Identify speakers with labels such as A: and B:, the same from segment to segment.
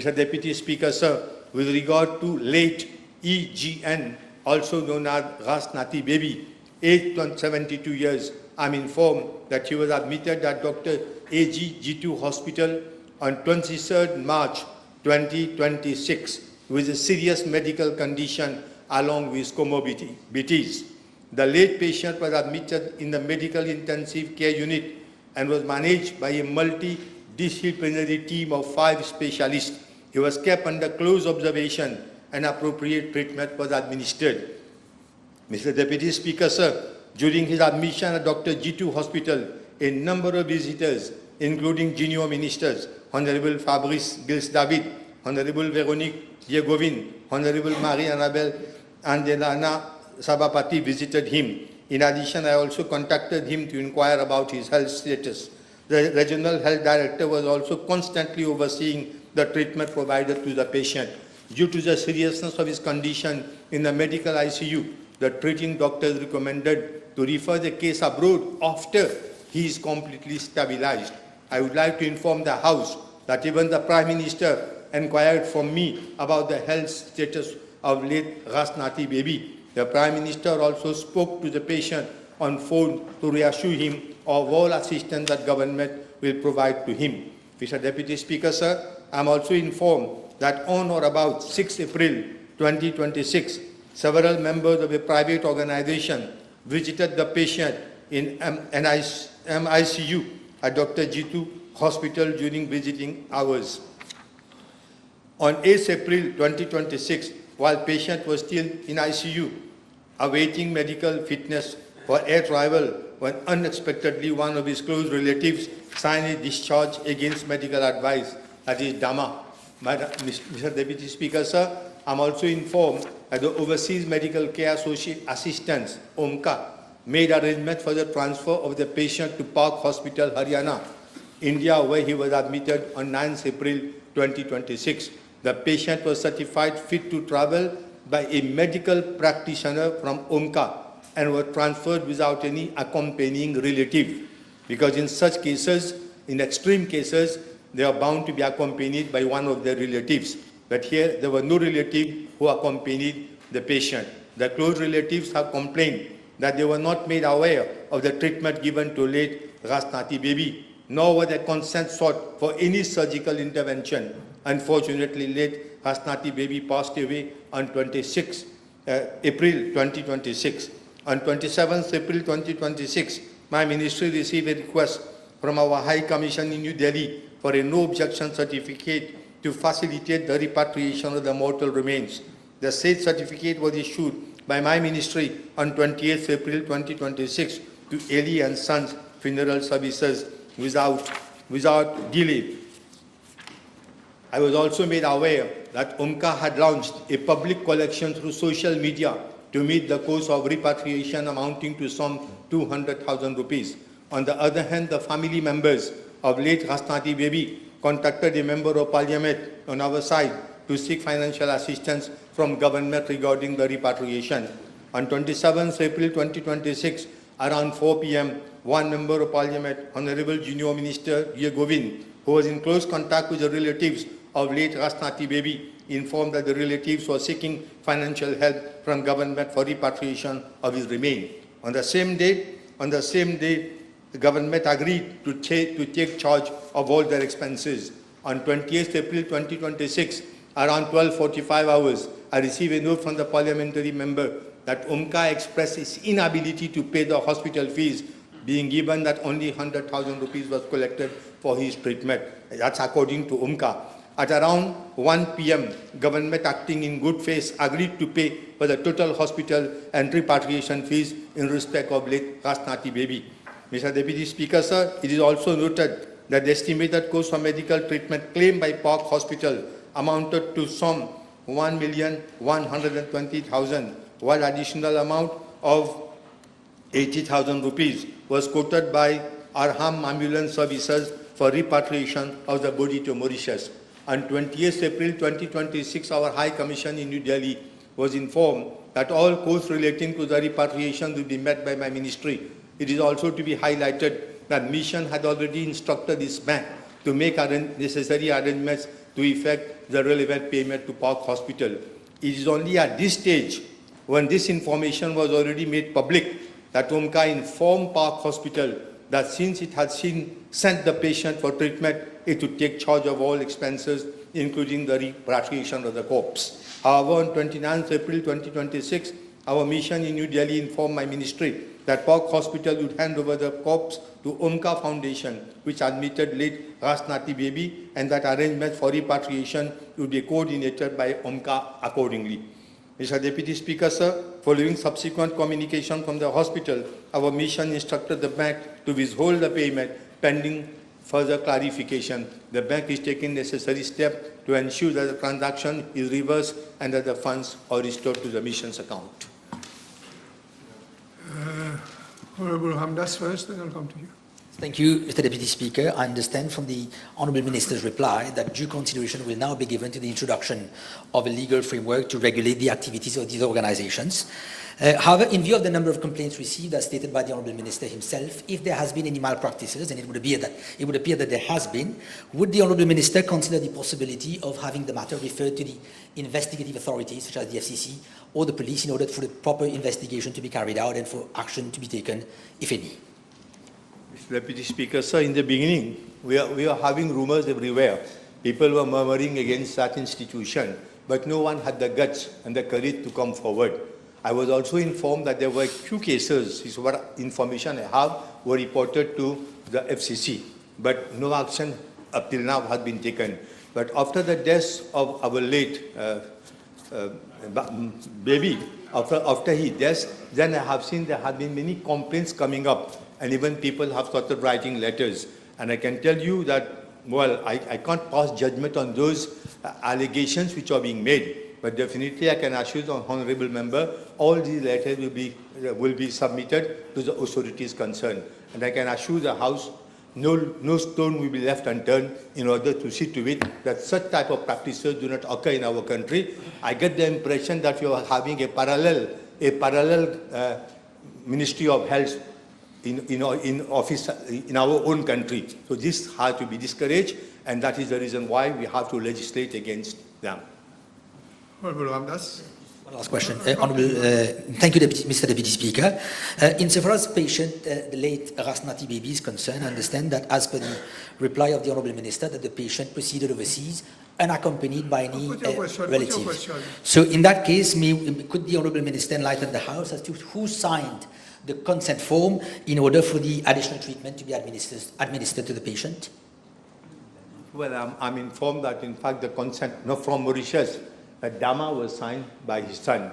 A: Mr. Deputy Speaker, sir, with regard to late EGN, also known as Rasnati Baby, aged 72 years, I'm informed that he was admitted at Dr. A.G. G2 Hospital on 23rd March 2026 with a serious medical condition along with comorbidities. The late patient was admitted in the medical intensive care unit and was managed by a multidisciplinary team of 5 specialists. He was kept under close observation and appropriate treatment was administered. Mr. Deputy Speaker, sir, during his admission at Dr. G2 Hospital, a number of visitors, including junior ministers, Honorable Fabrice Gils-David, Honorable Veronique Diegovin, Honorable Marie-Annabelle Andelana Sabapati visited him. In addition, I also contacted him to inquire about his health status. The Regional Health Director was also constantly overseeing the treatment provided to the patient. Due to the seriousness of his condition in the medical ICU, the treating doctors recommended to refer the case abroad after he is completely stabilized. I would like to inform the House that even the Prime Minister inquired from me about the health status of late Rasnati Baby. The Prime Minister also spoke to the patient on phone to reassure him of all assistance that government will provide to him. Mr. Deputy Speaker, sir, I am also informed that on or about 6 April 2026, several members of a private organization visited the patient in MICU at Dr. G2 Hospital during visiting hours. On 8 April 2026, while patient was still in ICU, awaiting medical fitness for air travel, when unexpectedly one of his close relatives signed a discharge against medical advice, that is DAMA. Mr. Deputy Speaker, sir, I'm also informed that the Overseas Medical Care Assistance, OMCA, made arrangement for the transfer of the patient to Park Hospital, Haryana, India, where he was admitted on 9 April 2026. The patient was certified fit to travel by a medical practitioner from OMCA and was transferred without any accompanying relative. Because in such cases, in extreme cases, they are bound to be accompanied by one of their relatives. But here, there were no relative who accompanied the patient. The close relatives have complained that they were not made aware of the treatment given to late Rasnati Baby, nor were their consent sought for any surgical intervention. Unfortunately, late Rasnati Baby passed away on 26 April 2026. On 27 April 2026, my ministry received a request from our High Commission in New Delhi for a no objection certificate to facilitate the repatriation of the mortal remains. The said certificate was issued by my ministry on 28 April 2026 to Eli and Sons Funeral Services without delay. I was also made aware that OMCA had launched a public collection through social media to meet the cost of repatriation amounting to some 200,000 rupees. On the other hand, the family members of late Rasnati Baby contacted a member of parliament on our side to seek financial assistance from government regarding the repatriation. On 27 April 2026, around 4 p.m., one member of parliament, Honorable Junior Minister Diegovin, who was in close contact with the relatives of late Rasnati Baby, informed that the relatives were seeking financial help from government for repatriation of his remains. On the same day, the government agreed to take charge of all their expenses. On 28 April 2026, around 12:45 hours, I received a note from the parliamentary member that OMCA expressed its inability to pay the hospital fees, being given that only 100,000 rupees was collected for his treatment. That's according to OMCA. At around 1 p.m., government acting in good faith agreed to pay for the total hospital and repatriation fees in respect of late Rasnati Baby. Mr. Deputy Speaker, sir, it is also noted that the estimated cost of medical treatment claimed by Park Hospital amounted to some 1,120,000, while additional amount of 80,000 rupees was quoted by Arham Ambulance Services for repatriation of the body to Mauritius. On 20th April 2026, our High Commission in New Delhi was informed that all costs relating to the repatriation will be met by my ministry. It is also to be highlighted that mission had already instructed this bank to make necessary arrangements to effect the relevant payment to Park Hospital. It is only at this stage, when this information was already made public, that Omka informed Park Hospital that since it had sent the patient for treatment, it would take charge of all expenses, including the repatriation of the corpse. However, on 29th April 2026, our mission in New Delhi informed my ministry that Park Hospital would hand over the corpse to Omka Foundation, which admitted late Rasnati Baby, and that arrangement for repatriation would be coordinated by Omka accordingly. Mr. Deputy Speaker, sir, following subsequent communication from the hospital, our mission instructed the bank to withhold the payment pending further clarification. The bank is taking necessary steps to ensure that the transaction is reversed and that the funds are restored to the mission's account.
B: Honorable Hamdas first, then I'll come to you.
C: Thank you, Mr. Deputy Speaker. I understand from the Honourable Minister's reply that due consideration will now be given to the introduction of a legal framework to regulate the activities of these organizations. However, in view of the number of complaints received, as stated by the Honourable Minister himself, if there has been any malpractices, and it would appear that there has been, would the Honourable Minister consider the possibility of having the matter referred to the investigative authorities, such as the FCC or the police, in order for the proper investigation to be carried out and for action to be taken, if any?
A: Mr. Deputy Speaker, sir, in the beginning, we are having rumors everywhere. People were murmuring against that institution, but no one had the guts and the courage to come forward. I was also informed that there were few cases, this is what information I have, were reported to the FCC, but no action up till now has been taken. But after the death of our late baby, after his death, then I have seen there have been many complaints coming up, and even people have started writing letters. And I can tell you that, well, I can't pass judgment on those allegations which are being made. But definitely I can assure the Honourable Member, all these letters will be submitted to the authorities concerned. And I can assure the House, no stone will be left unturned in order to see to it that such type of practices do not occur in our country. I get the impression that you are having a parallel Ministry of Health in office in our own country. So this has to be discouraged, and that is the reason why we have to legislate against them.
B: Honorable Ramdas.
C: One last question. Thank you, Mr. Deputy Speaker. Insofar as patient, the late Rasnati Baby is concerned, I understand that as per the reply of the Honourable Minister, that the patient proceeded overseas unaccompanied by any relatives. So in that case, could the Honourable Minister enlighten the House as to who signed the consent form in order for the additional treatment to be administered to the patient?
A: Well, I'm informed that in fact the consent from Mauritius, Dama was signed by his son.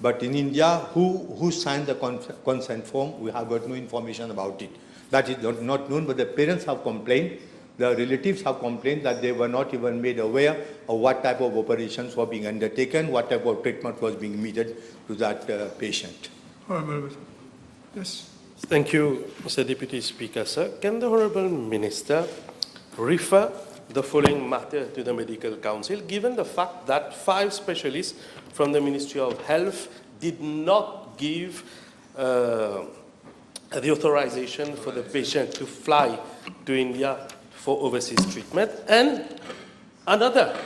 A: But in India, who signed the consent form, we have got no information about it. That is not known, but the parents have complained, the relatives have complained that they were not even made aware of what type of operations were being undertaken, what type of treatment was being meted to that patient.
B: Honorable, yes.
D: Thank you, Mr. Deputy Speaker, sir. Can the Honourable Minister refer the following matter to the Medical Council, given the fact that 5 specialists from the Ministry of Health did not give the authorization for the patient to fly to India for overseas treatment, and another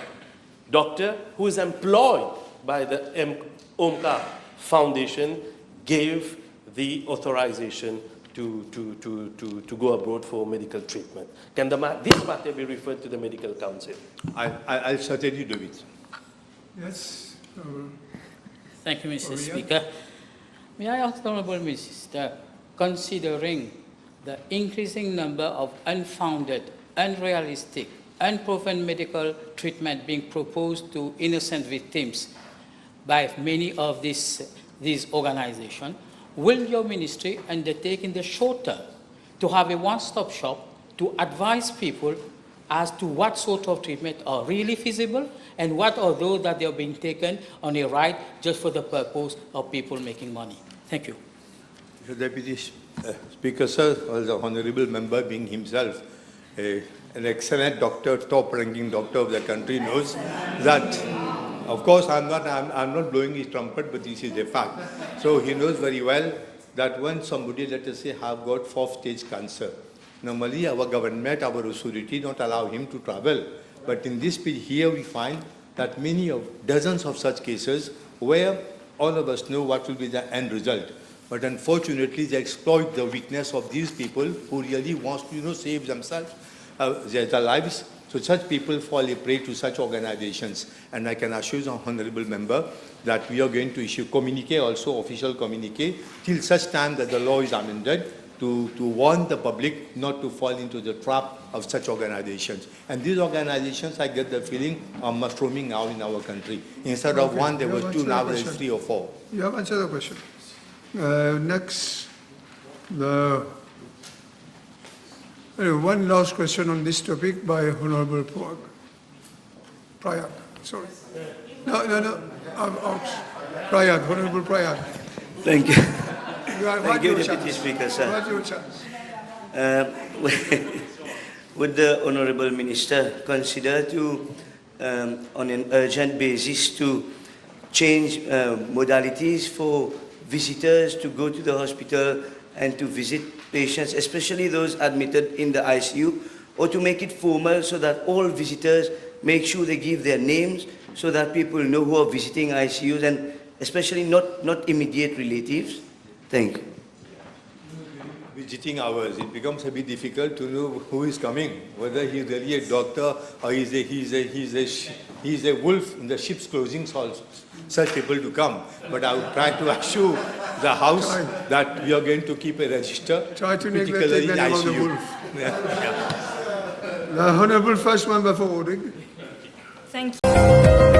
D: doctor who is employed by the Omka Foundation gave the authorization to go abroad for medical treatment. Can this matter be referred to the Medical Council?
A: I'll certainly do it.
B: Yes.
E: Thank you, Mr. Speaker. May I ask the Honourable Minister, considering the increasing number of unfounded, unrealistic, unproven medical treatment being proposed to innocent victims by many of these organizations, will your ministry undertake in the short term to have a one-stop shop to advise people as to what sort of treatment are really feasible and what are those that they are being taken on a ride just for the purpose of people making money? Thank you.
A: Mr. Deputy Speaker, sir, the Honourable Member being himself an excellent doctor, top-ranking doctor of the country, knows that, of course, I'm not blowing his trumpet, but this is a fact. So he knows very well that when somebody, let us say, have got 4th stage cancer, normally our government, our authority don't allow him to travel. But in this here we find that dozens of such cases where all of us know what will be the end result. But unfortunately, they exploit the weakness of these people who really wants to, save themselves, their lives. So such people fall a prey to such organizations. And I can assure the honorable member that we are going to issue communique, also official communique, till such time that the law is amended to warn the public not to fall into the trap of such organizations. And these organizations, I get the feeling, are mushrooming now in our country. Instead of
B: Okay,
A: one, there
B: you
A: was
B: have
A: two,
B: answered
A: now
B: the
A: there's
B: question.
A: 3 or 4.
B: You have answered the question. Next, one last question on this topic by Honorable Prayag. Sorry. No. Prayag, Honorable Prayag.
F: Thank you.
B: Thank
F: you, Deputy Speaker, sir.
B: What's your chance?
F: Would the Honourable Minister consider to, on an urgent basis, to change modalities for visitors to go to the hospital and to visit patients, especially those admitted in the ICU, or to make it formal so that all visitors make sure they give their names so that people know who are visiting ICUs, and especially not immediate relatives? Thank you.
A: Visiting hours, it becomes a bit difficult to know who is coming, whether he's really a doctor or he's a wolf in the ship's closing, for such people to come. But I would try to assure the House that we are going to keep a register,
B: Try to take
A: particularly
B: the
A: in
B: name of the
A: ICU.
B: wolf. The Honorable First Member for Wooding.
G: Thank you.